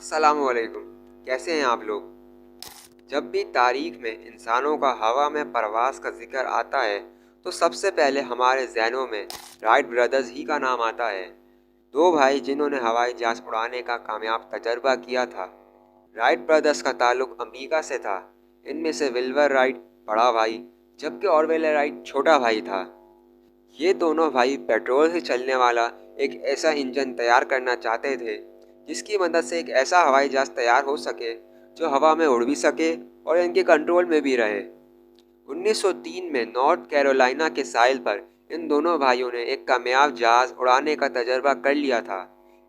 السلام علیکم، کیسے ہیں آپ لوگ؟ جب بھی تاریخ میں انسانوں کا ہوا میں پرواز کا ذکر آتا ہے تو سب سے پہلے ہمارے ذہنوں میں رائٹ برادرز ہی کا نام آتا ہے۔ دو بھائی جنہوں نے ہوائی جہاز اڑانے کا کامیاب تجربہ کیا تھا۔ رائٹ برادرز کا تعلق امریکہ سے تھا۔ ان میں سے ولبر رائٹ بڑا بھائی جبکہ آرویل رائٹ چھوٹا بھائی تھا۔ یہ دونوں بھائی پیٹرول سے چلنے والا ایک ایسا انجن تیار کرنا چاہتے تھے جس کی مدد سے ایک ایسا ہوائی جہاز تیار ہو سکے جو ہوا میں اڑ بھی سکے اور ان کے کنٹرول میں بھی رہے۔ 1903 میں نارتھ کیرولائنا کے ساحل پر ان دونوں بھائیوں نے ایک کامیاب جہاز اڑانے کا تجربہ کر لیا تھا۔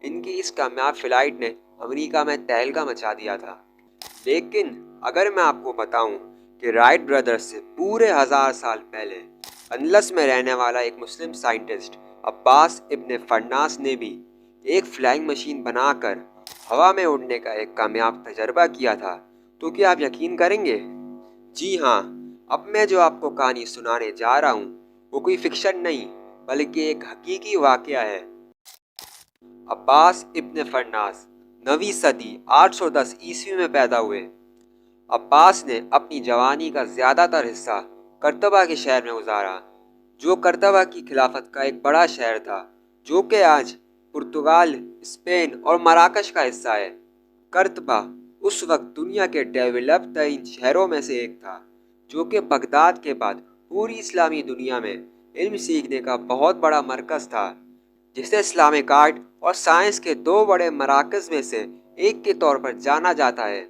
ان کی اس کامیاب فلائٹ نے امریکہ میں تہلکہ مچا دیا تھا۔ لیکن اگر میں آپ کو بتاؤں کہ رائٹ برادرز سے پورے 1000 سال پہلے اندلس میں رہنے والا ایک مسلم سائنٹسٹ عباس ابن فرناس نے بھی ایک فلائنگ مشین بنا کر ہوا میں اڑنے کا ایک کامیاب تجربہ کیا تھا تو کیا آپ یقین کریں گے؟ جی ہاں، اب میں جو آپ کو کہانی سنانے جا رہا ہوں وہ کوئی فکشن نہیں بلکہ ایک حقیقی واقعہ ہے۔ عباس ابن فرناس 9ویں صدی 810 عیسوی میں پیدا ہوئے۔ عباس نے اپنی جوانی کا زیادہ تر حصہ کرتبہ کے شہر میں گزارا جو کرتبہ کی خلافت کا ایک بڑا شہر تھا جو کہ آج پرتگال، اسپین اور مراکش کا حصہ ہے۔ کرتبہ اس وقت دنیا کے ڈیولپ ترین شہروں میں سے ایک تھا جو کہ بغداد کے بعد پوری اسلامی دنیا میں علم سیکھنے کا بہت بڑا مرکز تھا، جسے اسلامک آرٹ اور سائنس کے دو بڑے مراکز میں سے ایک کے طور پر جانا جاتا ہے۔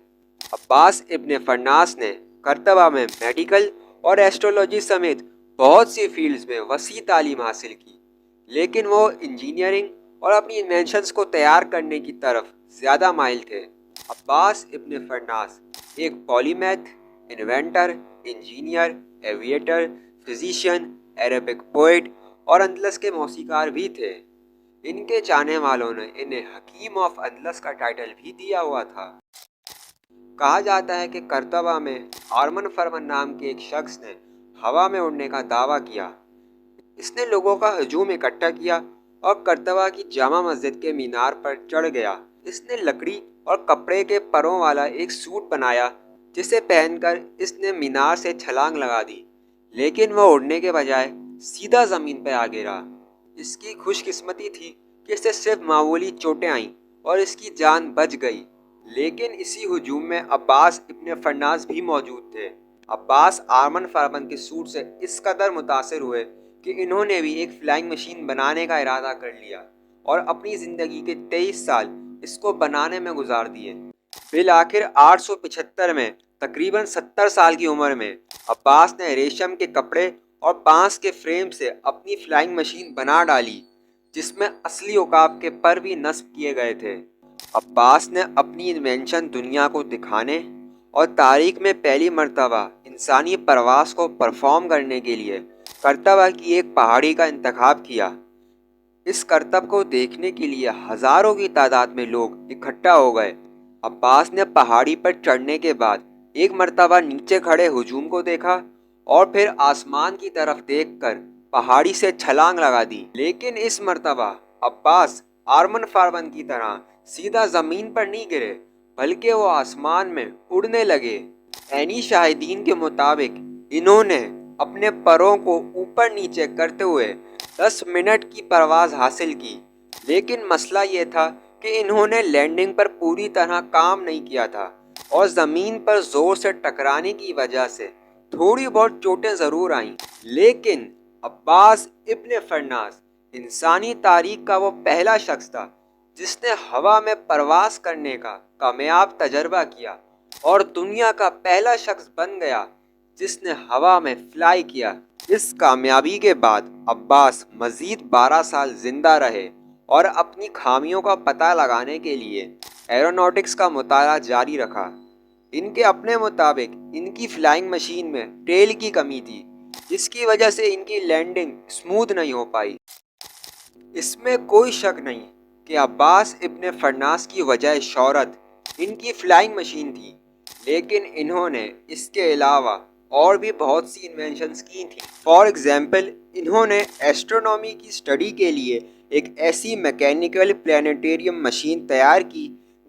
عباس ابن فرناس نے کرتبہ میں میڈیکل اور ایسٹرولوجی سمیت بہت سی فیلڈز میں وسیع تعلیم حاصل کی، لیکن وہ انجینئرنگ اور اپنی انوینشنز کو تیار کرنے کی طرف زیادہ مائل تھے۔ عباس ابن فرناس ایک polymath, inventor, engineer, aviator, physician, Arabic poet اور اندلس کے موسیقار بھی تھے۔ ان کے چاہنے والوں نے انہیں حکیم آف اندلس کا ٹائٹل بھی دیا ہوا تھا۔ کہا جاتا ہے کہ کرتبہ میں آرمن فرمن نام کے ایک شخص نے ہوا میں اڑنے کا دعویٰ کیا۔ اس نے لوگوں کا ہجوم اکٹھا کیا اور کرتبہ کی جامع مسجد کے مینار پر چڑھ گیا۔ اس نے لکڑی اور کپڑے کے پروں والا ایک سوٹ بنایا جسے پہن کر اس نے مینار سے چھلانگ لگا دی، لیکن وہ اڑنے کے بجائے سیدھا زمین پہ آ گرا۔ اس کی خوش قسمتی تھی کہ اسے صرف معمولی چوٹیں آئیں اور اس کی جان بچ گئی، لیکن اسی ہجوم میں عباس ابن فرناس بھی موجود تھے۔ عباس آرمن فرمن کے سوٹ سے اس قدر متاثر ہوئے کہ انہوں نے بھی ایک فلائنگ مشین بنانے کا ارادہ کر لیا اور اپنی زندگی کے 23 سال اس کو بنانے میں گزار دیے۔ بالآخر 875 میں تقریباً 70 سال کی عمر میں عباس نے ریشم کے کپڑے اور بانس کے فریم سے اپنی فلائنگ مشین بنا ڈالی جس میں اصلی عقاب کے پر بھی نصب کیے گئے تھے۔ عباس نے اپنی انوینشن دنیا کو دکھانے اور تاریخ میں پہلی مرتبہ انسانی پرواز کو پرفارم کرنے کے لیے کرتبہ کی ایک پہاڑی کا انتخاب کیا۔ اس کرتب کو دیکھنے کے لیے ہزاروں کی تعداد میں لوگ اکٹھا ہو گئے۔ عباس نے پہاڑی پر چڑھنے کے بعد ایک مرتبہ نیچے کھڑے ہجوم کو دیکھا اور پھر آسمان کی طرف دیکھ کر پہاڑی سے چھلانگ لگا دی، لیکن اس مرتبہ عباس آرمن فرمن کی طرح سیدھا زمین پر نہیں گرے بلکہ وہ آسمان میں اڑنے لگے۔ عینی شاہدین کے مطابق انہوں نے اپنے پروں کو اوپر نیچے کرتے ہوئے 10 منٹ کی پرواز حاصل کی، لیکن مسئلہ یہ تھا کہ انہوں نے لینڈنگ پر پوری طرح کام نہیں کیا تھا اور زمین پر زور سے ٹکرانے کی وجہ سے تھوڑی بہت چوٹیں ضرور آئیں۔ لیکن عباس ابن فرناس انسانی تاریخ کا وہ پہلا شخص تھا جس نے ہوا میں پرواز کرنے کا کامیاب تجربہ کیا اور دنیا کا پہلا شخص بن گیا جس نے ہوا میں فلائی کیا۔ اس کامیابی کے بعد عباس مزید 12 سال زندہ رہے اور اپنی خامیوں کا پتہ لگانے کے لیے ایروناٹکس کا مطالعہ جاری رکھا۔ ان کے اپنے مطابق ان کی فلائنگ مشین میں ٹیل کی کمی تھی جس کی وجہ سے ان کی لینڈنگ اسموتھ نہیں ہو پائی۔ اس میں کوئی شک نہیں کہ عباس ابن فرناس کی وجہ شہرت ان کی فلائنگ مشین تھی، لیکن انہوں نے اس کے علاوہ اور بھی بہت سی انوینشنز کی تھیں۔ فار ایگزامپل انہوں نے ایسٹرونومی کی اسٹڈی کے لیے ایک ایسی میکینیکل پلانیٹیریم مشین تیار کی